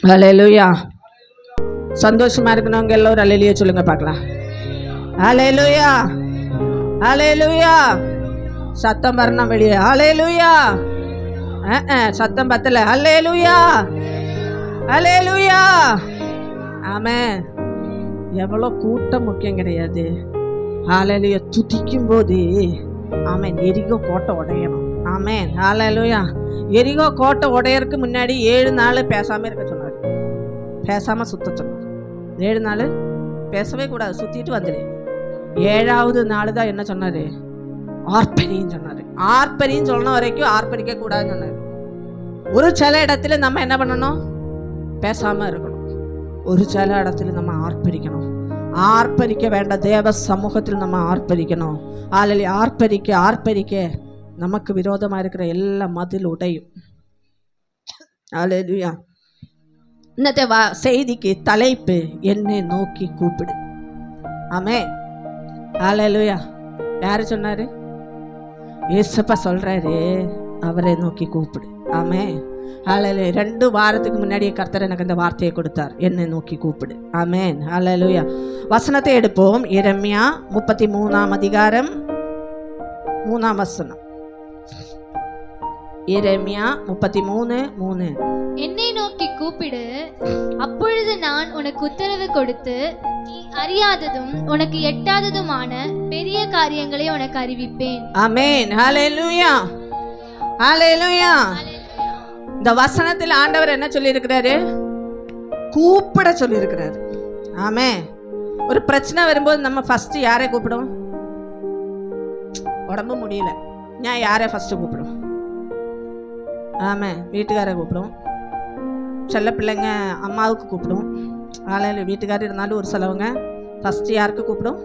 ஹல்லேலூயா. சந்தோஷமா இருக்கணுங்க எல்லோரும் ஹல்லேலூயா சொல்லுங்க பார்க்கலாம். ஹல்லேலூயா, ஹல்லேலூயா. சத்தம் வரணும் வெளியே. ஹல்லேலூயா. சத்தம் பத்தல. ஹல்லேலூயா, ஹல்லேலூயா. ஆமென். எவ்வளோ கூட்டம் முக்கியம் கிடையாது. ஹல்லேலூயா. துதிக்கும் போது ஆமென் எரிகோ கோட்டை உடையணும். ஆமென். ஹல்லேலூயா. எரிகோ கோட்டை உடையறதுக்கு முன்னாடி 7 நாள் பேசாம இருக்க சொன்னார். பேசாம சுத்த சொன்னார். 7 நாள் பேசவே கூடாது, சுத்திட்டு வந்துடு. 7ஆவது நாள் தான் என்ன சொன்னாரு? ஆர்ப்பரின்னு சொன்னாரு. ஆர்ப்பரின்னு சொன்ன வரைக்கும் ஆர்ப்பரிக்க கூடாதுன்னு சொன்னாரு. ஒரு சில இடத்துல நம்ம என்ன பண்ணணும்? பேசாம இருக்கணும். ஒரு சில இடத்துல நம்ம ஆர்ப்பரிக்கணும். ஆர்ப்பரிக்க வேண்டாம், தேவ சமூகத்தில் நம்ம ஆர்ப்பரிக்கணும். ஹல்லேலூயா. ஆர்ப்பரிக்க ஆர்ப்பரிக்க நமக்கு விரோதமாக இருக்கிற எல்லா மதில் உடையும். ஹல்லேலூயா. இன்னத்தை செய்திக்கு தலைப்பு என்னை நோக்கி கூப்பிடு. ஆமென். ஹல்லேலூயா. யாரு சொன்னாரு? ஏசப்பா சொல்றாரு, அவரை நோக்கி கூப்பிடு. ஆமென். ஹல்லேலூயா. 2 வாரத்துக்கு முன்னாடி கர்த்தர் எனக்கு இந்த வார்த்தையை கொடுத்தார், என்னை நோக்கி கூப்பிடு. ஆமென். ஹல்லேலூயா. வசனத்தை எடுப்போம். எரேமியா 33ஆம் அதிகாரம் 3ஆம் வசனம். எரேமியா 33:3. என்னை நோக்கி கூப்பிடு, அப்பொழுது நான் உனக்கு உத்தரவு கொடுத்து நீ அறியாததும் உனக்கு எட்டாததுமான பெரிய காரியங்களை உனக்கு அறிவிப்பேன். ஆமென். ஹல்லேலூயா, ஹல்லேலூயா. இந்த வசனத்தில் ஆண்டவர் என்ன சொல்லி இருக்கிறாரு? கூப்பிட சொல்லி இருக்கிறாரு. ஆமென். ஒரு பிரச்சனை வரும்போது நம்ம ஃபர்ஸ்ட் யாரை கூப்பிடும்? உடம்பு முடியல, நான் யாரை ஃபர்ஸ்ட் கூப்பிடும்? ஆமாம், வீட்டுக்காரை கூப்பிடும். செல்ல பிள்ளைங்க அம்மாவுக்கு கூப்பிடும். ஆலையில் வீட்டுக்காரர் இருந்தாலும் ஒரு சிலவங்க ஃபஸ்ட்டு யாருக்கு கூப்பிடும்?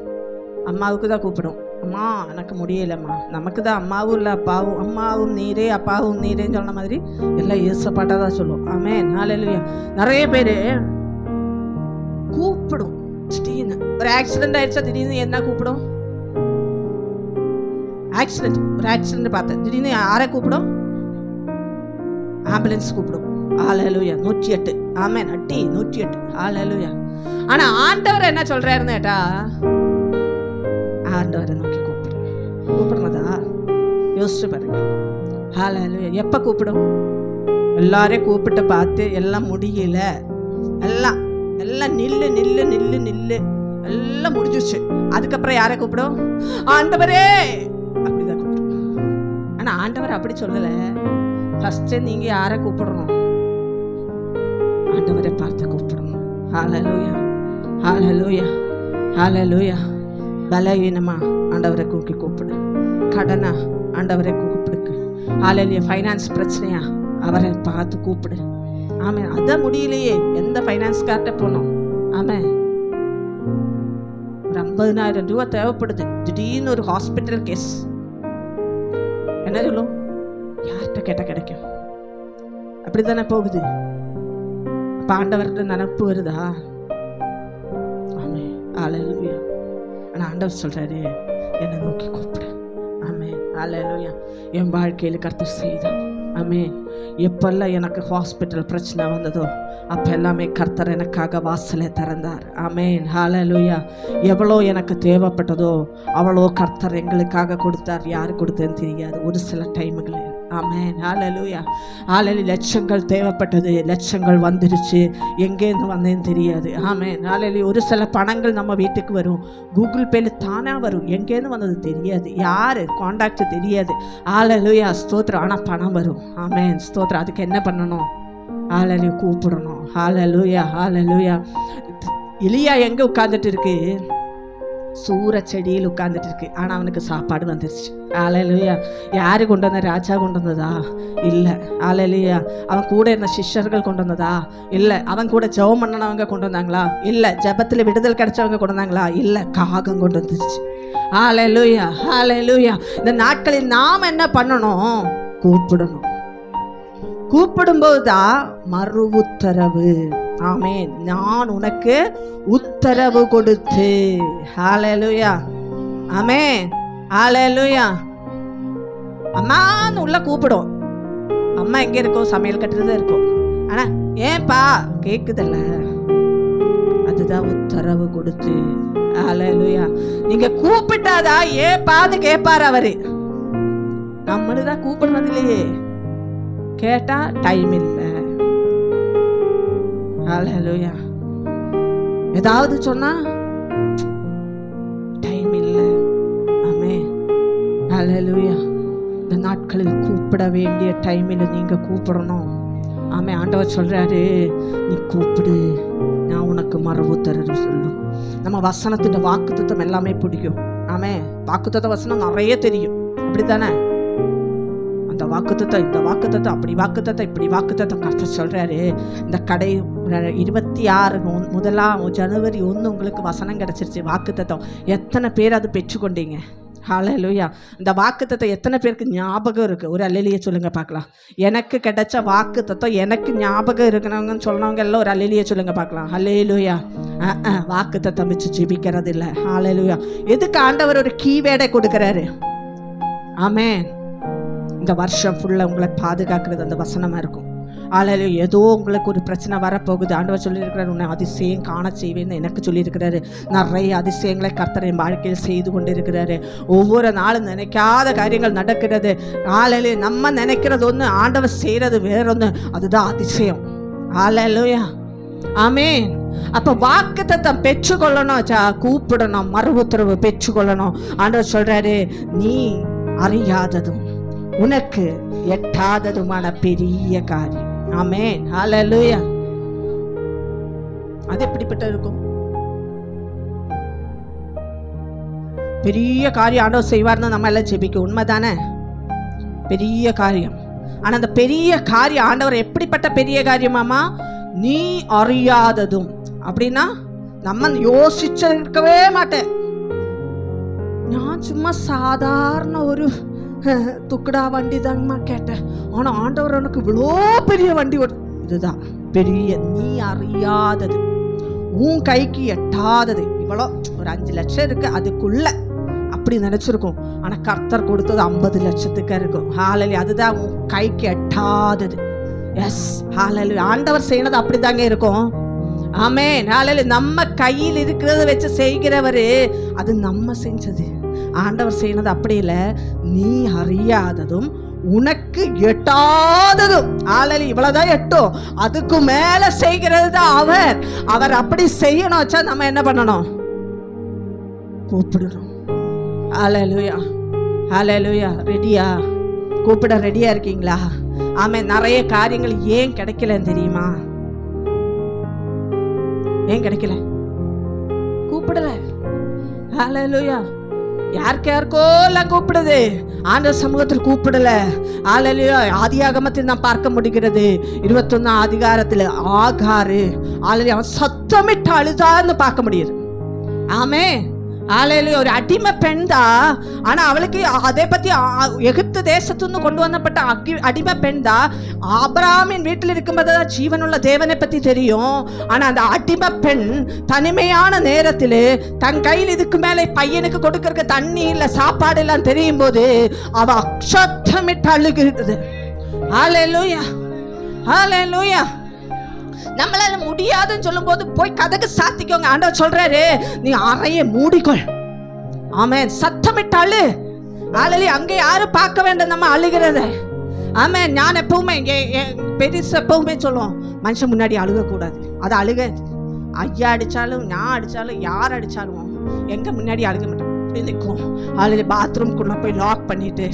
அம்மாவுக்கு தான் கூப்பிடும். அம்மா எனக்கு முடியலைம்மா. நமக்கு தான் அம்மாவும் இல்லை அப்பாவும், அம்மாவும் நீரே அப்பாவும் நீரேன்னு சொன்ன மாதிரி எல்லாம் ஏசப்பாட்டாக தான் சொல்லுவோம். ஆமென். ஹல்லேலூயா. நிறைய பேர் கூப்பிடும். திடீர்னு ஒரு ஆக்சிடென்ட் ஆயிடுச்சா திடீர்னு என்ன கூப்பிடும்? ஒரு ஆக்சிடென்ட் பார்த்தேன், திடீர்னு யாரை கூப்பிடும்? ஆம்புலன்ஸ் கூப்பிடும். ஹல்லேலூயா. 108. ஆமென். 108. ஹல்லேலூயா. ஆனா ஆண்டவர் என்ன சொல்றாருன்னு கேட்டா, ஆண்டவரை நோக்கி கூப்பிடுறதா யோசிச்சு பாருங்க. ஹல்லேலூயா. எப்ப கூப்பிடும்? எல்லாரையும் கூப்பிட்டு பார்த்து எல்லாம் முடியல, எல்லாம் நில்லு நில்லு நில்லு நில்லு எல்லாம் முடிஞ்சிச்சு. அதுக்கப்புறம் யாரை கூப்பிடும்? ஆண்டவரே அப்படிதான் கூப்பிடும். ஆனா ஆண்டவர் அப்படி சொல்லல. ஃபர்ஸ்ட் நீங்க யாரை கூப்பிடணும்? ஆண்டவரை பார்த்து கூப்பிடணும். ஹல்லேலூயா, ஹல்லேலூயா, ஹல்லேலூயா. பலவீனமா ஆண்டவரை கூப்பிடு. கடனா ஆண்டவரை கூப்பிடுக்கு. ஹல்லேலூயா. ஃபைனான்ஸ் பிரச்சனையா அவரை பார்த்து கூப்பிடு. ஆமாம். அதான் முடியலையே, எந்த ஃபைனான்ஸ்கார்ட்ட போனோம்? ஆமாம். ஒரு 50,000 ரூபா தேவைப்படுது. திடீர்னு ஒரு ஹாஸ்பிட்டல் கேஸ். என்ன சொல்லும்? யார்கிட்ட கேட்டால் கிடைக்கும்? அப்படி தானே போகுது. அப்போ ஆண்டவர்கிட்ட நினப்பு வருதா? ஆமென். ஹல்லேலூயா. ஆனால் ஆண்டவர் சொல்கிறாரு, என்னை நோக்கி கூப்பிடு. ஆமென். ஹல்லேலூயா. என் வாழ்க்கையில் கர்த்தர் செய்தார். ஆமென். எப்பெல்லாம் எனக்கு ஹாஸ்பிட்டல் பிரச்சனை வந்ததோ அப்போ எல்லாமே கர்த்தர் எனக்காக வாசலை திறந்தார். ஆமென். ஹல்லேலூயா. எவ்வளோ எனக்கு தேவைப்பட்டதோ அவ்வளோ கர்த்தர் எங்களுக்காக கொடுத்தார். யார் கொடுத்தேன்னு தெரியாது ஒரு சில டைமுகளில். ஆமென். ஹல்லேலூயா. ஹல்லேலூயா. லட்சங்கள் தேவைப்பட்டது, லட்சங்கள் வந்துருச்சு, எங்கேருந்து வந்தேன்னு தெரியாது. ஆமென். ஹல்லேலூயா. ஒரு சில பணங்கள் நம்ம வீட்டுக்கு வரும், கூகுள் பேல தானாக வரும், எங்கேருந்து வந்தது தெரியாது, யார் காண்டாக்ட் தெரியாது. ஹல்லேலூயா. ஸ்தோத்திரம். ஆனால் பணம் வரும். ஆமென். ஸ்தோத்திரம். அதுக்கு என்ன பண்ணணும்? ஹல்லேலூயா. கூப்பிடணும். ஹல்லேலூயா, ஹல்லேலூயா. எலியா எங்கே உட்கார்ந்துட்டு இருக்கு? சூற செடியில் உட்கார்ந்துட்டு இருக்கு. ஆனால் அவனுக்கு சாப்பாடு வந்துருச்சு. ஹல்லேலூயா. யாரு கொண்டு வந்த? ராஜா கொண்டு வந்ததா? இல்லை. ஹல்லேலூயா. அவன் கூட இருந்த சிஷ்யர்கள் கொண்டு வந்ததா? இல்லை. அவன் கூட ஜெபம் பண்ணனவங்க கொண்டு வந்தாங்களா? இல்லை. ஜெபத்தில் விடுதல் கிடைச்சவங்க கொண்டு வந்தாங்களா? இல்லை. காகம் கொண்டு வந்துருச்சு. ஹல்லேலூயா, ஹல்லேலூயா. இந்த நாட்களில் நாம் என்ன பண்ணணும்? கூப்பிடணும். கூப்பிடும்போது தான் மறு உத்தரவு. ஆமென். நான் உனக்கு உத்தரவு கொடுத்து. ஹல்லேலூயா. ஆமென். ஹல்லேலூயா. அம்மான்னு உள்ள கூப்பிடும். அம்மா எங்கே இருக்கும்? சமையல் கட்டுறது இருக்கும். ஆனால் ஏன்பா கேக்குதல்ல, அதுதான் உத்தரவு கொடுத்து. ஹல்லேலூயா. நீங்க கூப்பிட்டாதா ஏப்பான்னு கேட்பாரு அவரு. நம்மளுதான் கூப்பிடுறது இல்லையே, கேட்டா டைம் இல்லை. ஹல்லேலூயா. ஏதாவது சொன்னா டைம் இல்லை. ஆமென். ஹல்லேலூயா. இந்த நாட்களில் கூப்பிட வேண்டிய டைமில் நீங்க கூப்பிடணும். ஆமென். ஆண்டவர் சொல்றாரு, நீ கூப்பிடு, நான் உனக்கு மரபு தரது சொல்லும். நம்ம வசனத்தின் வாக்குத்தத்தம் எல்லாமே பிடிக்கும். ஆமென். வாக்குத்தத்த வசனம் நிறைய தெரியும், அப்படித்தானே? அந்த வாக்குத்தத்தம், இந்த வாக்குத்தத்தம், அப்படி வாக்குத்தத்தம், இப்படி வாக்குத்தத்தம் கர்த்தர் சொல்றாரு. இந்த கடை 26 ஜனவரி 1 உங்களுக்கு வசனம் கிடைச்சிருச்சு, வாக்குத்தத்தம். எத்தனை பேர் அது பெற்றுக்கொண்டீங்க? ஹல்லேலூயா. இந்த வாக்குத்தத்தம் எத்தனை பேருக்கு ஞாபகம் இருக்கு? ஒரு அல்லேலூயா சொல்லுங்க பார்க்கலாம். எனக்கு கிடைச்ச வாக்குத்தத்தம் எனக்கு ஞாபகம் இருக்கிறவங்கன்னு சொன்னவங்க எல்லாம் ஒரு அல்லேலூயா சொல்லுங்க பார்க்கலாம். ஹல்லேலூயா. வாக்குத்தத்தம் வச்சு ஜெபிக்கிறது இல்லை. ஹல்லேலூயா. எதுக்கு ஆண்டவர் ஒரு கீவேர்டை கொடுக்கிறாரு? ஆமென். இந்த வருஷம் ஃபுல்லாக உங்களை பாதுகாக்கிறது அந்த வசனமாக இருக்கும். ஹல்லேலூயா. ஏதோ உங்களுக்கு ஒரு பிரச்சனை வரப்போகுது, ஆண்டவர் சொல்லியிருக்கிறார், உன்னை அதிசயம் காண செய்வேன்னு எனக்கு சொல்லியிருக்கிறாரு. நிறைய அதிசயங்களை கர்த்தர் என் வாழ்க்கையில் செய்து கொண்டு இருக்கிறாரு. ஒவ்வொரு நாளும் நினைக்காத காரியங்கள் நடக்கிறது. ஹல்லேலூயா. நம்ம நினைக்கிறது ஒன்று, ஆண்டவர் செய்கிறது வேறொன்று, அதுதான் அதிசயம். ஹல்லேலூயா. ஆமென். அப்ப வாக்குத்தத்தம் பெற்றுக்கொள்ளணும், கூப்பிடணும், மறு உத்தரவு பெற்றுக்கொள்ளணும். ஆண்டவர் சொல்றாரு, நீ அறியாததும் உனக்கு எட்டாததுமான பெரிய காரியம். ஆமென். ஹல்லேலூயா. அது எப்படிப்பட்ட இருக்கும்? பெரிய காரியம் ஆண்டவர் செய்வார்னு நம்ம எல்லாம் ஜெபிக்கும், உண்மைதானே? பெரிய காரியம். ஆனா அந்த பெரிய காரியம் ஆண்டவர் எப்படிப்பட்ட பெரிய காரியமாமா? நீ அறியாததும். அப்படின்னா நம்ம யோசிச்சிருக்கவே மாட்டேன். நான் சும்மா சாதாரண ஒரு துக்கடா வண்டி தாங்கம்மா கேட்டேன், ஆனா ஆண்டவர் எனக்கு இவ்வளோ பெரிய வண்டி. இதுதான் பெரிய, நீ அறியாதது, உன் கைக்கு எட்டாதது. இவ்வளோ ஒரு 5 லட்சம் இருக்கு, அதுக்குள்ள அப்படி நினைச்சிருக்கும். ஆனா கர்த்தர் கொடுத்தது 50 லட்சத்துக்கு இருக்கும். ஹல்லேலூயா. அதுதான் உன் கைக்கு எட்டாதது. எஸ். ஹல்லேலூயா. ஆண்டவர் செய்யறது அப்படிதாங்க இருக்கும். ஆமென். ஹல்லேலூயா. நம்ம கையில் இருக்கிறத வச்சு செய்கிறவரு, அது நம்ம செஞ்சது. ஆண்டவர் செய்யறது அப்படி இல்லை. நீ அறியாததும் உனக்கு எட்டாததும். ஹல்லேலூயா. இவ்வளவுதான் எட்டும், அதுக்கு மேல செய்கிறது தான் அவர். அவர் அப்படி செய்யணும் வச்சா நம்ம என்ன பண்ணணும்? கூப்பிடணும். ஹல்லேலூயா. ஹல்லேலூயா. ரெடியா? கூப்பிட ரெடியா இருக்கீங்களா? ஆமென். நிறைய காரியங்கள் ஏன் கிடைக்கலன்னு தெரியுமா? ஏன் கிடைக்கல? கூப்பிடல. ஹல்லேலூயா. யாருக்கோ எல்லாம் கூப்பிடுது, ஆண்டவர் சமூகத்தில் கூப்பிடல. ஹல்லேலூயா. ஆதியாகமத்தில் நாம் பார்க்க முடிகிறது 21 அதிகாரத்தில் ஆகாரு அவன் சத்தமிட்டு அழுதான்னு பார்க்க முடியுது. ஆமென். ஹல்லேலூயா. ஒரு அடிமை பெண் தான், ஆனா அவளுக்கு அதை பத்தி எகிப்து தேசத்துன்னு கொண்டு வந்தப்பட்ட அடிமை பெண் தான். ஆபிரகாமின் வீட்டில் இருக்கும்போதுதான் ஜீவனுள்ள தேவனை பத்தி தெரியும். ஆனா அந்த அடிமை பெண் தனிமையான நேரத்தில் தன் கையில் இதுக்கு மேலே பையனுக்கு கொடுக்கறதுக்கு தண்ணி இல்ல, சாப்பாடு எல்லாம் தெரியும் போது அவ அக்ஷத்தமிட்டு அழுகிறது. ஹல்லேலூயா. ஹல்லேலூயா. நம்மளால முடியாதுன்னு சொல்லும் போது போய் கதக்கு சாத்திக்கோங்க. ஆண்டவர் சொல்றாரு, நீ அறைய மூடிக்கொள். ஆமென். சத்தமிட்டு அழு. ஹல்லேலூயா. அங்கே யாரும் பார்க்க வேண்டாம் நம்ம அழுகிறத. ஆமென். நான் எப்பவுமே பெருசு எப்பவுமே சொல்லுவோம், மனுஷன் முன்னாடி அழுகக்கூடாது. அது அழுக, ஐயா அடிச்சாலும் நான் அடிச்சாலும் யார் அடிச்சாலும் எங்க முன்னாடி அழுக மாட்டோம். நிற்கும். அழுது பாத்ரூம்குள்ள போய் லாக் பண்ணிட்டு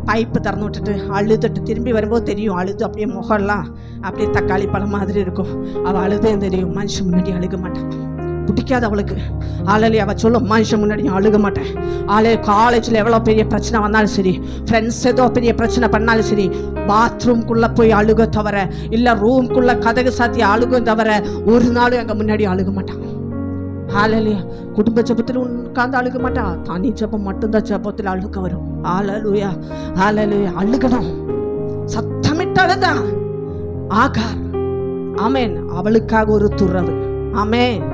பைப்பு திறந்து விட்டுட்டு அழுதுட்டு திரும்பி வரும்போது தெரியும், அழுது அப்படியே முகம்லாம் அப்படியே தக்காளி பழம் மாதிரி இருக்கும். அவள் அழுதே தெரியும். மனுஷன் முன்னாடி அழுக மாட்டான், பிடிக்காது அவளுக்கு. ஹல்லேலூயா. அவள் சொல்லும், மனுஷன் முன்னாடி அழுக மாட்டேன். காலேஜில் எவ்வளோ பெரிய பிரச்சனை வந்தாலும் சரி, ஃப்ரெண்ட்ஸ் ஏதோ பெரிய பிரச்சனை பண்ணாலும் சரி, பாத்ரூம்குள்ளே போய் அழுக தவிர, இல்லை ரூம்குள்ளே கதகு சாத்தி அழுகும் தவிர ஒரு நாளும் எங்கள் முன்னாடி அழுக மாட்டான். ஹல்லேலூயா. குடும்ப ஜெபத்தில் உட்கார்ந்து அழுக மாட்டா, தனி ஜெபம் மட்டும்தான் ஜெபத்தில் அழுக வரும். ஹல்லேலூயா. ஹல்லேலூயா. அழுகணும். சத்தமிட்டு அழுதான் ஆகார். ஆமென். அவளுக்காக ஒரு துறவு. ஆமென்.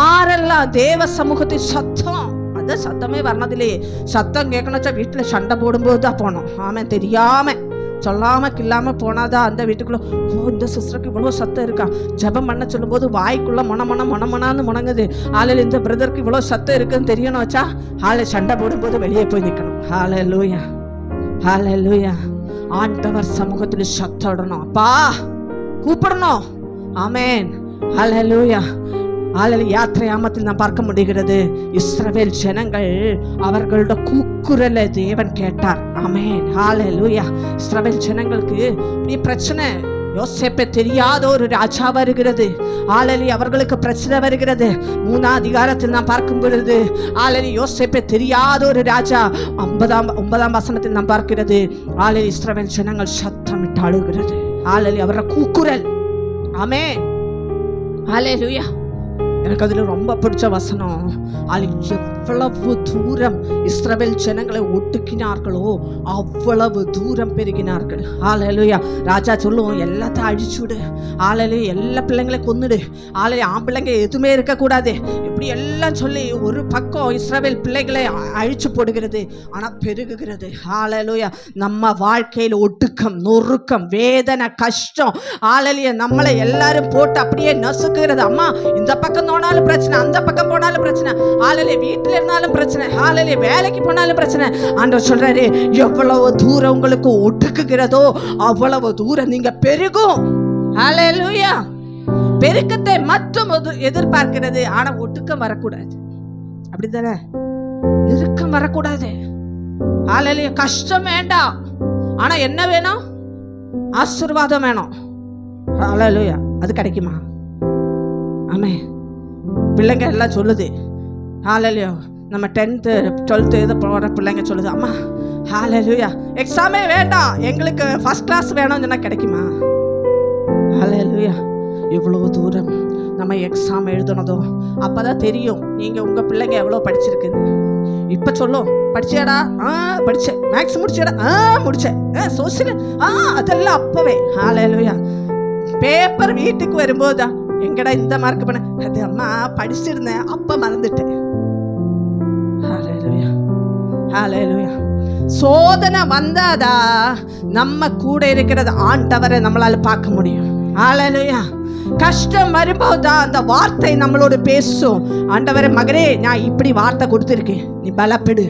ஆரெல்லாம் தேவ சமூகத்தின் சத்தம், அது சத்தமே வர்ணதில்லையே. சத்தம் கேட்கணுச்சா வீட்டில் சண்டை போடும்போது தான் போனோம். ஆமென். தெரியாம சொல்லாமல் கில்லாமல் போனாதான் அந்த வீட்டுக்குள்ளே, ஓ இந்த சிஸ்டருக்கு இவ்வளோ சத்தம் இருக்கா, ஜெபம் பண்ண சொல்லும்போது வாய்க்குள்ளே மொனமொனான்னு முணங்குது, ஆளில் இந்த பிரதருக்கு இவ்வளோ சத்தம் இருக்குன்னு தெரியணும் வச்சா ஆளை சண்டை போடும்போது வெளியே போய் நிற்கணும். ஹல்லேலூயா, ஹல்லேலூயா. ஆண்டவர் சமூகத்தில் சத்தம் அப்பா கூப்பிடணும். ஆமென், ஹல்லேலூயா. யாத்திரையாமத்தில் நாம் பார்க்க முடிகிறது, இஸ்ரவேல் ஜனங்கள் அவர்களோட கூக்குரலை தேவன் கேட்டார். ஆமென், ஹல்லேலூயா. இஸ்ரவேல் ஜனங்களுக்கு இப்படி பிரச்சனை, யோசேப்பை தெரியாத ஒரு ராஜா வருகிறது. அவர்களுக்கு பிரச்சனை வருகிறது. 3ஆம் அதிகாரத்தில் நாம் பார்க்கும் பொழுது யோசேப்பை தெரியாத ஒரு ராஜா 9ஆம் வசனத்தில் நாம் பார்க்கிறது, இஸ்ரவேல் ஜனங்கள் சத்தமிட்டு அழுகிறது. அவர கூக்குரல். ஆமென், ஹல்லேலூயா. எனக்கு அதில் ரொம்ப பிடிச்ச வசனம், எவ்வளவு தூரம் இஸ்ரவேல் ஜனங்களை ஒட்டுக்கினார்களோ அவ்வளவு தூரம் பெருகினார்கள். ஹல்லேலூயா. ராஜா சொல்லுவோம், எல்லாத்தையும் அழிச்சுடு, எல்லா பிள்ளைங்களையும் கொன்னுடு, ஆம்பிள்ளைங்க எதுவுமே இருக்கக்கூடாது, இப்படி எல்லாம் சொல்லி ஒரு பக்கம் இஸ்ரவேல் பிள்ளைகளை அழிச்சு போடுகிறது. ஆனால் பெருகுகிறது. ஹல்லேலூயா. நம்ம வாழ்க்கையில் ஒட்டுக்கம், நொறுக்கம், வேதனை, கஷ்டம், நம்மளை எல்லாரும் போட்டு அப்படியே நசுக்குகிறது. அம்மா இந்த பக்கம் போனாலும் பிரச்சனை, அந்த பக்கம் போனாலும் பிரச்சனை, வீட்டில் இருந்தாலும் பிரச்சனை, வேலைக்கு போனாலும் பிரச்சனை. ஆண்டவர் சொல்றாரு, எவ்வளவு தூரம் உங்களுக்கு ஒடுக்குகிறதோ அவ்வளவு தூரம் நீங்க பெருகும். ஹல்லேலூயா. பெருக்கத்தை மட்டும் எதிர்பார்க்கிறது, ஆனா ஒடுக்கம் வரக்கூடாது. அப்படித்தானே? நெருக்கம் வரக்கூடாது. ஹல்லேலூயா. கஷ்டம் வேண்டாம், ஆனா என்ன வேணும்? ஆசீர்வாதம் வேணும். ஹல்லேலூயா. அது கிடைக்குமா? ஆமென். பிள்ளைங்க எல்லாம் சொல்லுது, ஹல்லேலூயா, நம்ம 10th 12th இதை போகிற பிள்ளைங்க சொல்லுது, அம்மா ஹல்லேலூயா எக்ஸாமே வேண்டாம், எங்களுக்கு ஃபர்ஸ்ட் கிளாஸ் வேணும்னு சொன்னால் கிடைக்குமா? ஹல்லேலூயா. இவ்வளோ தூரம் நம்ம எக்ஸாம் எழுதுனதோ அப்போதான் தெரியும் நீங்கள் உங்கள் பிள்ளைங்க எவ்வளோ படிச்சிருக்குன்னு. இப்போ சொல்லும், படிச்சியாடா? படித்தேன். மேக்ஸ் முடிச்சியாடா? முடித்தேன். சோசியல் அதெல்லாம் அப்போவே. ஹல்லேலூயா. பேப்பர் வீட்டுக்கு வரும்போது எங்கடா இந்த மார்க் பண்ண, அது அம்மா படிச்சிருந்தேன் அப்ப மறந்துட்டேன். ஹல்லேலூயா, ஹல்லேலூயா. சோதனை வந்தாதா நம்ம கூட இருக்கிறது ஆண்டவரை நம்மளால பார்க்க முடியும். ஹல்லேலூயா. கஷ்டம் வரும்போதுதான் அந்த வார்த்தை நம்மளோட பேசும். ஆண்டவரே, மகனே நான் இப்படி வார்த்தை கொடுத்துருக்கேன், நீ பலப்படு,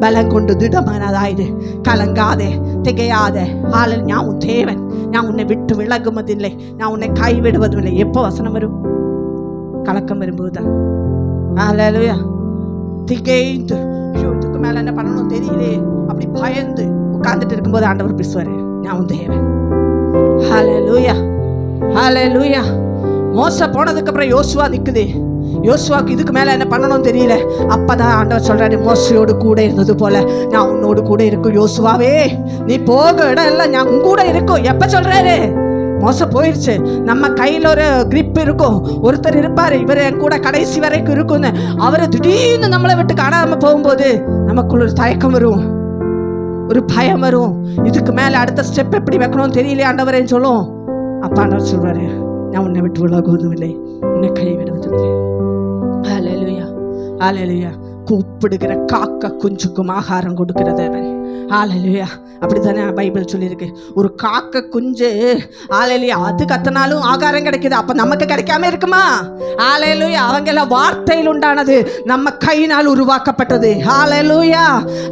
பலம் கொண்டு திடமானதாயிடு, கலங்காதே, திகையாதே. நான் உன் தேவன், நான் உன்னை விட்டு விலகுவதில்லை, நான் உன்னை கைவிடுவதும் இல்லை. எப்போ வசனம் வரும்? கலக்கம் வரும்போதுதான். ஹல்லேலூயா. திகைந்து, ஐயோ இதுக்கு மேல என்ன பண்ணணும் தெரியலே, அப்படி பயந்து உட்கார்ந்துட்டு இருக்கும்போது ஆண்டவர் பேசுவாரு, நான் உன் தேவன். ஹல்லேலூயா, ஹல்லேலூயா. மோச போனதுக்கு அப்புறம் யோசுவா நிக்குது. யோசுவாக்கு இதுக்கு மேல என்ன பண்ணணும் தெரியல. அப்பதான் ஆண்டவர் சொல்றாரு, மோசையோடு கூட இருந்தது போல நான் உன்னோடு கூட இருக்கும். யோசுவாவே, நீ போக இடம் எல்லாம் நான் உன் கூட இருக்கும். எப்ப சொல்றாரு? மோச போயிடுச்சு. நம்ம கையில ஒரு கிரிப் இருக்கும், ஒருத்தர் இருப்பாரு, இவர் என் கூட கடைசி வரைக்கும் இருக்கும்னு. அவரை திடீர்னு நம்மளை விட்டு காணாம போகும்போது நமக்குள்ள ஒரு தயக்கம் வரும், ஒரு பயம் வரும். இதுக்கு மேல அடுத்த ஸ்டெப் எப்படி வைக்கணும்னு தெரியல ஆண்டவரேன்னு சொல்லும். அப்ப ஆண்டவர் சொல்றாரு, நான் உன்னை விட்டு விலகுவதும் இல்லை, உன்னை கைவிடுவதும் இல்லை. ஹல்லேலூயா, ஹல்லேலூயா. கூப்பிடுகிற காக்க குஞ்சுக்கும் ஆகாரம் கொடுக்கிற தேவன். ஹல்லேலூயா. அப்படித்தானே பைபிள் சொல்லியிருக்கு. ஒரு காக்க குஞ்சு ஹல்லேலூயா அது கத்தனாலும் ஆகாரம் கிடைக்குது, அப்ப நமக்கு கிடைக்காம இருக்குமா? ஹல்லேலூயா. அவங்க எல்லாம் வார்த்தையில் உண்டானது, நம்ம கையினால் உருவாக்கப்பட்டது. ஹல்லேலூயா,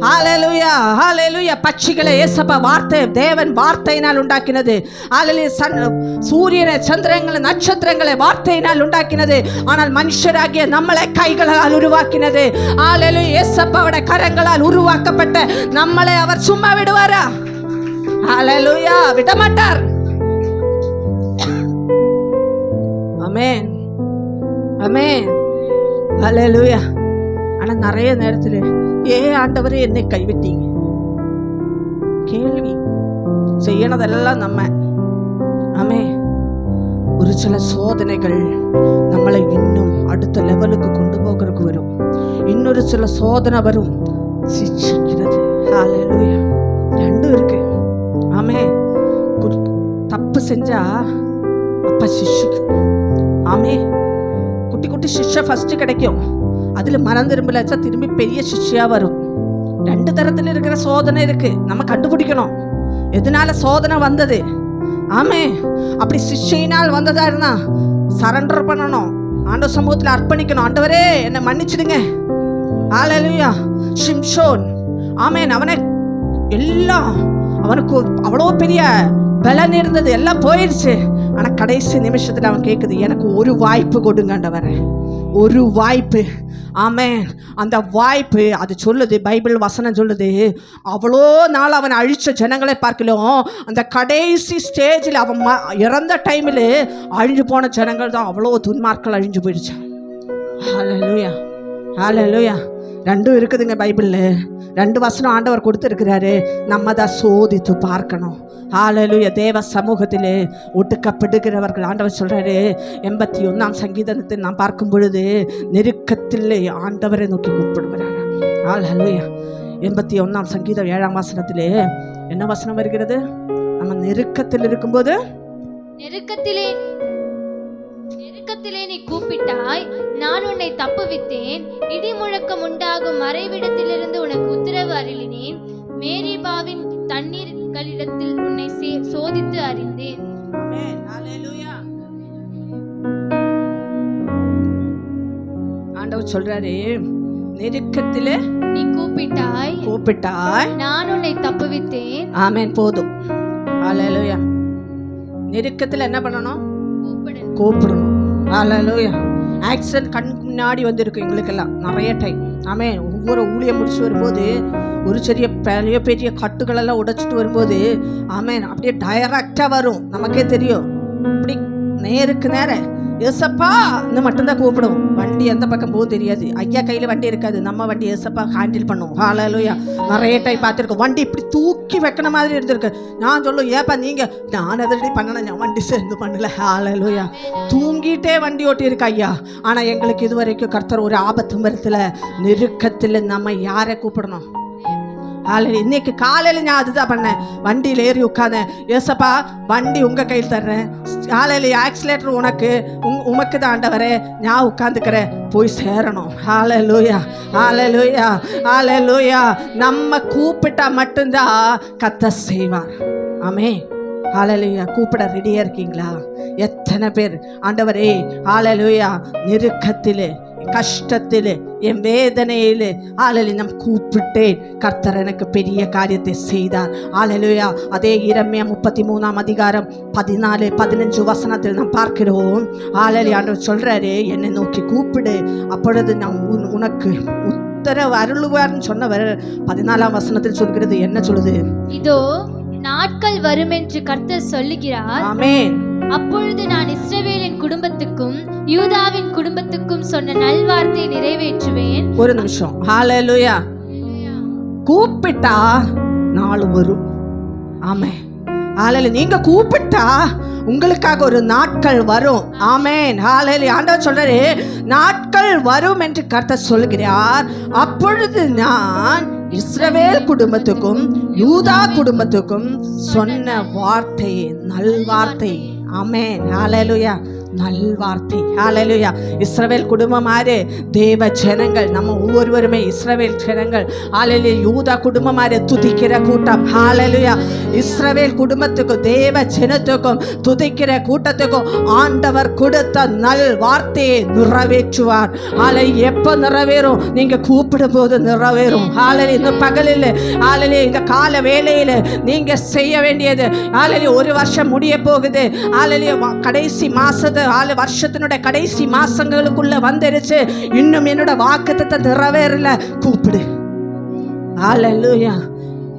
ஹல்லேலூயா, ஹல்லேலூயா. பட்சிகளை ஏசப்பா வார்த்தை, தேவன் வார்த்தையினால் உண்டாக்கினது. ஹல்லேலூயா. சூரியனை, சந்திரங்களை, நட்சத்திரங்களை வார்த்தையினால் உண்டாக்கினது. ஆனால் மனுஷராகிய நம்மளை கைகளால் உருவாக்கினது. ஹல்லேலூயா. ஏசப்பாவோட கரங்களால் உருவாக்கப்பட்ட நம்மளை அவர் சும்மா விடுவாரா? ஹல்லேலூயா. விட மாட்டார். ஆமென், ஆமென், ஹல்லேலூயா. ஆனா நிறைய நேரத்துல ஏன் ஆண்டவரே என்னை கைவிட்டீங்க கேள்வி செய்யணதெல்லாம் நம்ம. ஆமென். ஒரு சில சோதனைகள் நம்மளை இன்னும் அடுத்த லெவலுக்கு கொண்டு போகிறதுக்கு வரும். இன்னொரு சில சோதனை வரும், சிக்ஷிக்கிறது. ஹல்லேலூயா. ரெண்டும் இருக்கு. ஆமென். தப்பு செஞ்சா அப்ப சிக்ஷிக்கும். ஆமென். குட்டி குட்டி சிக்ஷை ஃபர்ஸ்ட் கிடைக்கும், அதுல மனம் திரும்பலச்சா திரும்பி பெரிய சிக்ஷையா வரும். ரெண்டு தரத்துல இருக்கிற சோதனை இருக்கு, நம்ம கண்டுபிடிக்கணும். எதனால சோதனை வந்தது? ஆமே, அப்படி சிஷ்யினால் வந்ததா இருந்தா சரண்டர் பண்ணணும், ஆண்டவர் சமூகத்தில் அர்ப்பணிக்கணும். ஆண்டவரே என்னை மன்னிச்சிடுங்க. ஹல்லேலூயா. ஷிம்ஷோன், ஆமேன், அவனுக்கு அவ்வளோ பெரிய பலன் இருந்தது, எல்லாம் போயிடுச்சு. ஆனா கடைசி நிமிஷத்துல அவன் கேட்குது, எனக்கு ஒரு வாய்ப்பு கொடுங்க ஆண்டவரே, ஒரு வாய்ப்பு. ஆமேன். அந்த வாய்ப்பு அது சொல்லுது, பைபிள் வசனம் சொல்லுது, அவ்வளோ நாள் அவன் அழிச்ச ஜனங்களை பார்க்கலாம், அந்த கடைசி ஸ்டேஜில் அவன் இறந்த டைமில் அழிஞ்சு போன ஜனங்கள் தான் அவ்வளோ துன்மார்கள் அழிஞ்சு போயிடுச்சான். ஹல்லேலூயா, ஹல்லேலூயா. ரெண்டும் இருக்குதுங்க பைபிளில், ரெண்டு வசனம் ஆண்டவர் கொடுத்துருக்கிறாரு. நம்ம தான் சோதித்து பார்க்கணும். ஹல்லேலூயா. தேவ சமூகத்திலே ஒட்டுக்கப்படுகிறவர்கள் ஆண்டவர் சொல்கிறாரு. 81ஆம் சங்கீதத்தை நான் பார்க்கும் பொழுது நெருக்கத்திலே ஆண்டவரை நோக்கி கூப்பிடுகிறாரு. ஹல்லேலூயா. 81ஆம் சங்கீதம் 7ஆம் வசனத்திலே என்ன வசனம் வருகிறது? நம்ம நெருக்கத்தில் இருக்கும்போது, நெருக்கத்திலே நீ கூப்பிட்டாய், நான் உன்னை தப்புவித்தேன். இடி முழக்கம் உண்டாகும் மறைவிடத்திலிருந்து உனக்கு உத்தரவு அருளினேன். மேரிபாவின் தண்ணீர்களிடத்தில் உன்னை சோதித்து அறிந்தேன். ஆமென். ஹல்லேலூயா. ஆண்டவர் சொல்றாரு, நெருக்கத்திலே நீ கூப்பிட்டாய், நான் உன்னை தப்புவித்தேன். ஆமென். போதும். ஹல்லேலூயா. நெருக்கத்தில் என்ன பண்ணணும்? கூப்பிடணும். ஹல்லேலூயா. ஆக்சிடென்ட் கண்ணுக்கு முன்னாடி வந்திருக்கு எங்களுக்கெல்லாம் நிறைய டைம். ஆமென். ஒவ்வொரு ஊழியம் முடிச்சு வரும்போது ஒரு பெரிய பெரிய கட்டுகளெல்லாம் உடைச்சிட்டு வரும்போது, ஆமென், அப்படியே டைரக்டாக வரும். நமக்கே தெரியும், இப்படி நேருக்கு நேர ஏசப்பா இந்த மட்டும்தான் கூப்பிடுவோம். வண்டி எந்த பக்கம் போகும் தெரியாது. ஐயா கையில் வண்டி இருக்காது, நம்ம வண்டி ஏசப்பா ஹேண்டில் பண்ணுவோம். ஹல்லேலூயா. நிறைய டைம் பார்த்துருக்கோம், வண்டி இப்படி தூக்கி வைக்கிற மாதிரி இருந்திருக்கு. நான் சொல்லுவோம், ஏப்பா நீங்கள், நான் எதிரடி பண்ணணும், நான் வண்டி சேர்ந்து பண்ணல. ஹல்லேலூயா. தூங்கிட்டே வண்டி ஓட்டி இருக்கா ஐயா. ஆனால் எங்களுக்கு இது வரைக்கும் கர்த்தர் ஒரு ஆபத்து மரத்தில் நெருக்கத்தில் நம்ம யாரை கூப்பிடணும்? இன்னைக்கு காலையில் நான் அதுதான் பண்ணேன். வண்டியில் ஏறி உட்காந்தேன், ஏசப்பா வண்டி உங்கள் கையில் தர்றேன், காலையில் ஆக்சிலேட்டர் உமக்கு தான் ஆண்டவரே, நான் உட்காந்துக்கிறேன், போய் சேரணும். ஹல்லேலூயா, ஹல்லேலூயா, ஹல்லேலூயா. நம்ம கூப்பிட்டா மட்டும்தான் கர்த்தர் செய்வார். ஆமென். ஹல்லேலூயா. கூப்பிட ரெடியாக இருக்கீங்களா? எத்தனை பேர் ஆண்டவரே, ஹல்லேலூயா, நெருக்கத்தில், கஷ்டத்தில், என் வேதனையில் நம் கூப்பிட்டேன், கர்த்தர் எனக்கு பெரிய காரியத்தை செய்தார். ஹல்லேலூயா. அதே எரேமியா 33ஆம் அதிகாரம் 14-15 வசனத்தில் நாம் பார்க்கிறோம். ஹல்லேலூயா. ஆண்டவர் சொல்றாரு, என்னை நோக்கி கூப்பிடு, அப்பொழுது நான் உனக்கு உத்தரவு அருளுவார்னு சொன்னவர் 14ஆம் வசனத்தில் சொல்கிறது. என்ன சொல்லுது? இதோ நாட்கள் வரும் என்று கர்த்தர் சொல்லுகிறார். ஆமென். அப்பொழுது நான் இஸ்ரவேலின் குடும்பத்துக்கும் யூதாவின் குடும்பத்துக்கும் சொன்ன நல்வார்த்தையை நிறைவேற்றுவேன். ஒரு நிமிஷம். ஹல்லேலூயா. கூப்பிட்டா நாள் வரும். ஆமென். ஹல்லேலூயா. நீங்க கூப்பிட்டா உங்களுக்காக ஒரு நாட்கள் வரும். ஆமென். ஹல்லேலூயா. ஆண்டவர் சொல்றாரு, நாட்கள் வரும் என்று கர்த்தர் சொல்கிறார். அப்பொழுது நான் இஸ்ரவேல் குடும்பத்துக்கும் யூதா குடும்பத்துக்கும் சொன்ன வார்த்தை நல்வார்த்தை. ஆமென். ஹல்லேலூயா. நல்வார்த்தை. ஹல்லேலூயா. இஸ்ரவேல் குடும்பமாறு தேவ ஜனங்கள், நம்ம ஒவ்வொருவருமே இஸ்ரவேல் ஜனங்கள். ஹல்லேலூயா. யூதா குடும்பமாறு துதிக்கிற கூட்டம். ஹல்லேலூயா. இஸ்ரவேல் குடும்பத்துக்கும் தேவ ஜனத்துக்கும் துதிக்கிற கூட்டத்துக்கும் ஆண்டவர் கொடுத்த நல் வார்த்தையை நிறைவேற்றுவார். ஹல்லேலூயா. எப்போ நிறைவேறும்? நீங்க கூப்பிடும் போது நிறைவேறும். ஹல்லேலூயா. இந்த பகலில், ஹல்லேலூயா, இந்த கால வேளையில் நீங்க செய்ய வேண்டியது, ஹல்லேலூயா, ஒரு வருஷம் முடிய போகுது. ஹல்லேலூயா. கடைசி மாசத்து வருஷத்தினுடைய கடைசி மாசங்களுக்குள்ள வந்துருச்சு. இன்னும் என்னோட வாக்குத்தத்தத்தை நிறைவேறல. கூப்பிடு. ஹல்லேலூயா.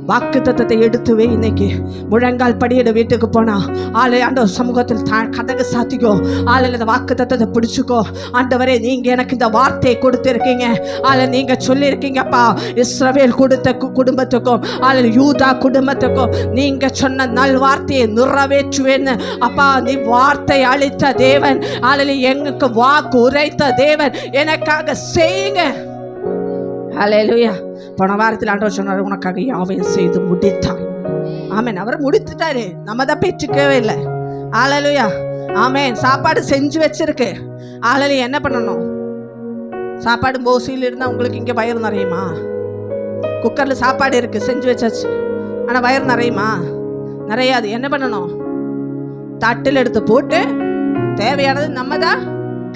வாக்குத்தத்தத்தை எடுத்து வை. இன்னைக்கு முழங்கால் படியிட வீட்டுக்கு போனா ஆண்டவர் சமூகத்தில் கதகு சாத்திக்கோ. இந்த வாக்குத்தத்தத்தை பிடிச்சிக்கோ. ஆண்டவரே, நீங்க எனக்கு இந்த வார்த்தையை கொடுத்திருக்கீங்க. நீங்க சொல்லியிருக்கீங்கப்பா, இஸ்ரவேல் குடும்பத்துக்கும் யூதா குடும்பத்துக்கும் நீங்க சொன்ன நல் வார்த்தையை நிறைவேற்றுவேன்னு அப்பா, நீ வார்த்தை அளித்த தேவன், எங்களுக்கு வாக்கு உரைத்த தேவன், எனக்காக செய்யுங்க. ஹல்லேலூயா. போன வாரத்தில் ஆண்டவர் சொன்னார், உனக்காக யாவையும் செய்து முடித்தார். ஆமென். அவர் முடித்துட்டாரு, நம்ம தான் பேச்சுக்கவே இல்லை. ஹல்லேலூயா. ஆமென். சாப்பாடு செஞ்சு வச்சிருக்கு. ஹல்லேலூயா. என்ன பண்ணணும்? சாப்பாடு போசியில் இருந்தால் உங்களுக்கு இங்கே வயிறு நிறையுமா? குக்கரில் சாப்பாடு இருக்கு, செஞ்சு வச்சாச்சு, ஆனால் வயிறு நிறையுமா? நிறைய அது என்ன பண்ணணும், தட்டில் எடுத்து போட்டு தேவையானது நம்ம தான்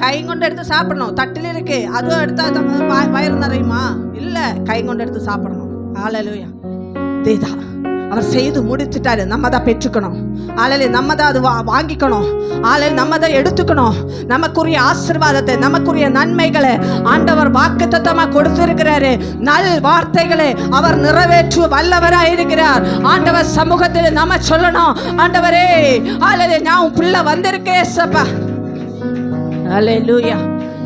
கை கொண்டு எடுத்து சாப்பிடணும். தட்டில் இருக்கு, அதுவும் எடுத்தா வயிறு நிறையுமா? இல்லை, கை கொண்டு எடுத்து சாப்பிடணும். ஹல்லேலூயா. இதேதான் அவர் செய்து முடித்துட்டாரு. நம்ம தான் பெற்றுக்கணும். ஆளலே நம்ம தான் அது வாங்கிக்கணும். ஆளே நம்ம தான் எடுத்துக்கணும். நமக்குரிய ஆசீர்வாதத்தை, நமக்குரிய நன்மைகளை ஆண்டவர் வாக்குத்தத்தமா கொடுத்திருக்கிறாரு. நல் வார்த்தைகளை அவர் நிறைவேற்ற வல்லவராயிருக்கிறார். ஆண்டவர் சமூகத்தில் நம்ம சொல்லணும், ஆண்டவரே ஆளலே நான் உன் பிள்ளை வந்திருக்கேன் சப்பா. ஹல்லேலூயா,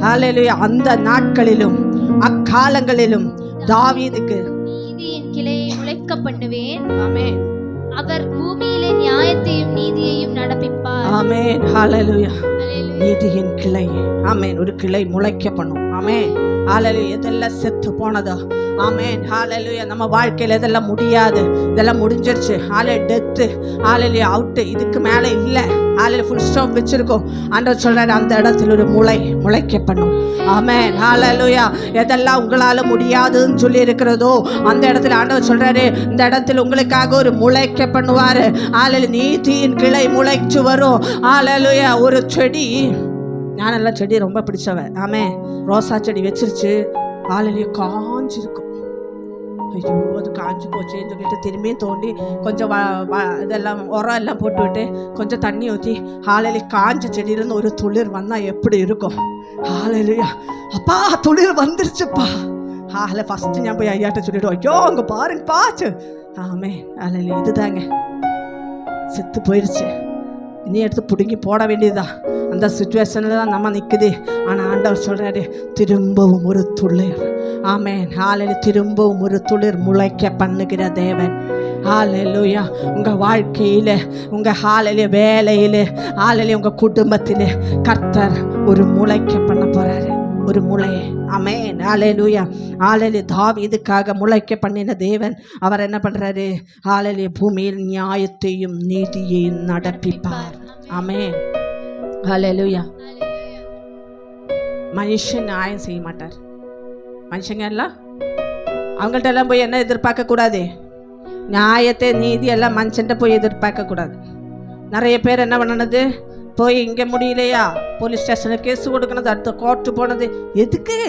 ஹல்லேலூயா. அந்த நாட்களிலும் அக்காலங்களிலும் தாவீதுக்கு நீதியின் கிளையை முளைக்க பண்ணுவேன். ஆமென். அவர் பூமியிலே நியாயத்தையும் நீதியையும் நடப்பிப்பார். ஆமென். ஹல்லேலூயா. ஹல்லேலூயா. நீதியின் கிளை. ஆமென். ஒரு கிளை முளைக்க பண்ணும். ஆமென். ஹல்லேலூயா. எதெல்லாம் செத்து போனதோ, ஆமென். ஹல்லேலூயா. நம்ம வாழ்க்கையில் எதெல்லாம் முடியாது, இதெல்லாம் முடிஞ்சிருச்சு. டெத்து, ஹல்லேலூயா, அவுட்டு, இதுக்கு மேலே இல்லை, ஹல்லேலூயா, ஃபுல் ஸ்டாப் வச்சிருக்கோம். ஆண்டவர் சொல்றாரு, அந்த இடத்துல ஒரு முளைக்க பண்ணும். ஆமென். ஹல்லேலூயா. எதெல்லாம் உங்களால முடியாதுன்னு சொல்லி இருக்கிறதோ அந்த இடத்துல ஆண்டவர் சொல்றாரு, இந்த இடத்துல உங்களுக்காக ஒரு முளைக்க பண்ணுவாரு. ஹல்லேலூயா. நீதியின் கிளை முளைச்சு வரும். ஹல்லேலூயா. ஒரு செடி, ஞானெல்லாம் செடி ரொம்ப பிடிச்சவன். ஆமென். ரோசா செடி வச்சிருச்சு. ஹல்லேலூயா. காஞ்சிருக்கும். ஐயோ அது காஞ்சி போச்சேன்னு சொல்லிட்டு திரும்பியும் தோண்டி கொஞ்சம் இதெல்லாம் உரம் எல்லாம் போட்டு விட்டு கொஞ்சம் தண்ணி ஊற்றி ஹல்லேலூயா, காஞ்ச செடியிலேருந்து ஒரு துளிர் வந்தால் எப்படி இருக்கும்? ஹல்லேலூயா. அப்பா துளிர் வந்துருச்சுப்பா. ஃபஸ்ட்டு நான் போய் ஐயாட்ட சொல்லிவிடுவோம், ஐயோ அங்கே பாருங்க பாச்சு. ஆமென். ஹல்லேலூயா. இதுதாங்க, செத்து போயிடுச்சு, இனி எடுத்து பிடுங்கி போட வேண்டியதுதான். அந்த சிச்சுவேஷனில் தான் நம்ம நிற்குது. ஆனால் ஆண்டவர் சொல்கிறாரு, திரும்பவும் ஒரு துளிர். ஆமென். ஹல்லேலூயா. திரும்பவும் ஒரு துளிர் முளைக்க பண்ணுகிற தேவன். ஹல்லேலூயா. உங்கள் வாழ்க்கையில், உங்கள் ஹல்லேலூயா வேலையில், ஹல்லேலூயா உங்கள் குடும்பத்தில் கர்த்தர் ஒரு முளைக்க பண்ண போகிறாரு, ஒரு முளையை. ஆமென். ஹல்லேலூயா. ஹல்லேலூயா. தாவீதுக்காக முளைக்க பண்ணின தேவன் அவர் என்ன பண்ணுறாரு? ஹல்லேலூயா. பூமியில் நியாயத்தையும் நீதியையும் நடப்பிப்பார். ஆமென். ஹல்லேலூயா. மனுஷன் நியாயம் செய்ய மாட்டார். மனுஷங்க எல்லாம் அவங்கள்ட்ட எல்லாம் போய் என்ன எதிர்பார்க்க கூடாது? நியாயத்தை நீதி எல்லாம் மனுஷன்ட்ட போய் எதிர்பார்க்க கூடாது. நிறைய பேர் என்ன பண்ணது, போய் இங்கே முடியலையா போலீஸ் ஸ்டேஷனுக்கு கேஸ் கொடுக்கணுது, அடுத்த கோர்ட்டு போனது எதுக்கு?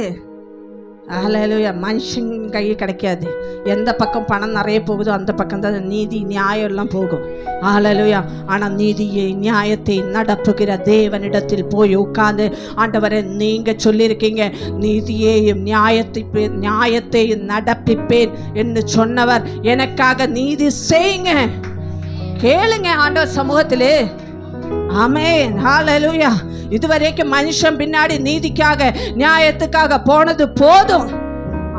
ஹல்லேலூயா. மனுஷன் கை கிடைக்காது. எந்த பக்கம் பணம் நிறைய போகுதோ அந்த பக்கம் தான் நீதி நியாயம் எல்லாம் போகும். ஹல்லேலூயா. ஆனால் நீதியை நியாயத்தை நடப்புகிற தேவனிடத்தில் போய் உட்கார்ந்து, ஆண்டவரே நீங்கள் சொல்லியிருக்கீங்க நீதியையும் நியாயத்தையும் நடப்பிப்பேன் என்று சொன்னவர், எனக்காக நீதி செய்யுங்க, கேளுங்க ஆண்டவர் சமூகத்திலே. ஆமென். ஹல்லேலூயா. இதுவரைக்கும் மனுஷன் பின்னாடி நீதிக்காக நியாயத்துக்காக போனது போதும்.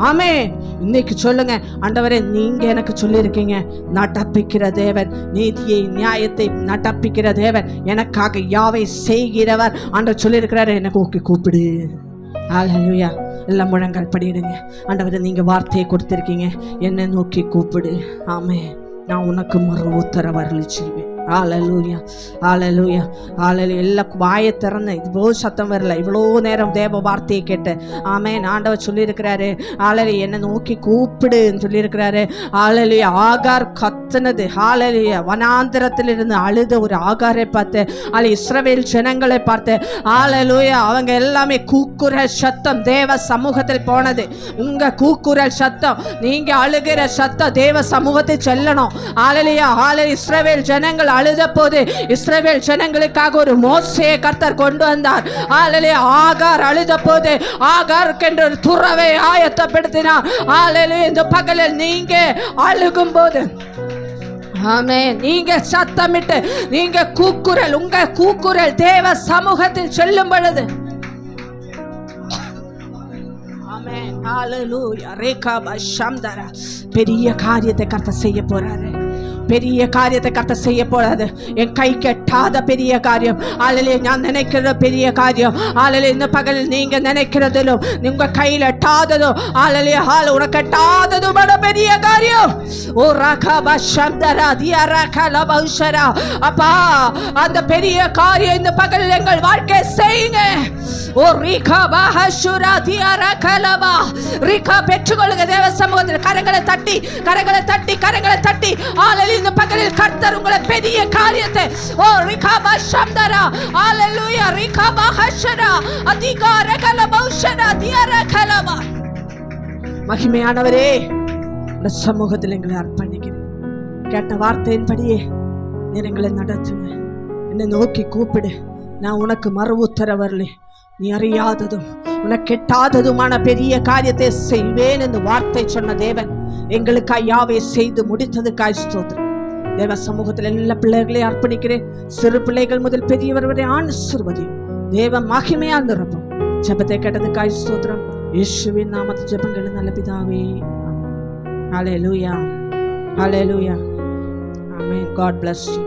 ஆமென். இன்னைக்கு சொல்லுங்க, ஆண்டவரே நீங்க எனக்கு சொல்லியிருக்கீங்க நடப்பிக்கிற தேவன், நீதியை நியாயத்தை நடப்பிக்கிற தேவன், எனக்காக யாவை செய்கிறவர் ஆண்டவர் சொல்லியிருக்கிறாரு, எனக்கு ஓகே கூப்பிடு. ஹல்லேலூயா. எல்லாம் முழங்கால் படிடுங்க. ஆண்டவரே நீங்க வார்த்தையை கொடுத்திருக்கீங்க, என்னை நோக்கி கூப்பிடு. ஆமென். நான் உனக்கு மறு உத்தரவு அருளிச்சிருவேன். ஹல்லேலூயா. ஹல்லேலூயா. ஹல்லேலூயா. எல்லாம் வாயை திறந்து, இவ்வளோ சத்தம் வரல, இவ்வளோ நேரம் தேவ வார்த்தையை கேட்டேன். ஆமென். ஆண்டவர் சொல்லியிருக்கிறாரு, ஹல்லேலூயா என்னை நோக்கி கூப்பிடுன்னு சொல்லியிருக்கிறாரு. ஹல்லேலூயா. ஆகார் கத்துனது, ஹல்லேலூயா வனாந்திரத்தில் இருந்து அழுத ஒரு ஆகாரை பார்த்து, இஸ்ரவேல் ஜனங்களை பார்த்து, ஹல்லேலூயா அவங்க எல்லாமே கூக்குரல் சத்தம் தேவ சமூகத்தில் போனது. உங்க கூக்குரல் சத்தம், நீங்க அழுகிற சத்தம் தேவ சமூகத்தில் செல்லணும். ஹல்லேலூயா. ஹல்லேலூயா. இஸ்ரவேல் ஜனங்கள் அழுத போது இஸ்ரவேல் ஜனங்களுக்காக ஒரு மோசேயை கர்த்தர் கொண்டு வந்தார். ஹல்லேலூயா. ஆகார் அழுத போது ஆகாருக்கு ஒரு துறவை ஆயத்தப்படுத்தினார். ஹல்லேலூயா. இந்த பகலில் நீங்க அழுகும் போது, ஆமென், நீங்க சத்தமிட்டு நீங்க கூக்குரல், உங்க கூக்குரல் தேவ சமூகத்தில் செல்லும் பொழுது, ஆமென், ஹல்லேலூயா, ரேகாபா ஷம்தரா, பெரிய காரியத்தை கர்த்தர் செய்ய போறாரு. பெரிய காரியத்தை கர்த்தர் செய்ய போறாரு. என் கை கெட்டாத பெரிய காரியம். ஹல்லேலூயா. நான் நினைக்கிற பெரிய காரியம். ஹல்லேலூயா. இந்த பகலில் நீங்க நினைக்கிறதிலும் உங்க கையில் எட்டாததும், ஹல்லேலூயா, உனக்கு எட்டாததும் பெரிய காரியம். ஓ ரகபா ஷம்தரா தியா ரகலா பௌஷரா. அப்பா அந்த பெரிய காரியம் இந்த பகலில் எங்கள் வாழ்க்கை செய்யுங்க. ஓ ரீகா பாஹஷுரா தியாரா கலபா ரீகா பெற்றுக்கொள்ளுங்க. தேவ சமூகத்தில் கரங்களை தட்டி கரங்களை தட்டி கரங்களை தட்டி ஹalleluya. இந்த பகலில் கர்த்தர் உங்களை பெரிய காரியத்தை ஓ ரீகா பாஷம்தரா ஹalleluya ரீகா பாஹஷரா அதிகார கலபௌஷரா தியாரா கலபா. மகிமையானவரே, இந்த சமூகத்தில் எங்களை அர்ப்பணிக்கிறேன். கேட்ட வார்த்தையின்படியே நீர் எங்களை நடத்துங்க. என்னை நோக்கி கூப்பிடு, நான் உனக்கு மறு உத்தரவரலே. நீ அறியாததும் உனக்கு எட்டாததுமான பெரிய காரியத்தை செய்வேன் என்று வார்த்தை சொன்ன தேவன் எங்களுக்காய் யாவை செய்து முடித்ததுக்காய் ஸ்தோத்திரம். தேவ சமூகத்தில் எல்லா பிள்ளைகளையும் அர்ப்பணிக்கிறேன். சிறு பிள்ளைகள் முதல் பெரியவர் வரை ஆசீர்வதியும். தேவ மகிமையா நிரப்பும். ஜெபத்தை கேட்டதுக்காய் ஸ்தோத்திரம். இயேசுவின் நாமத்தில் ஜெபங்கள் நல்ல பிதாவே. ஹalleluya. Hallelujah. Amen. God bless you.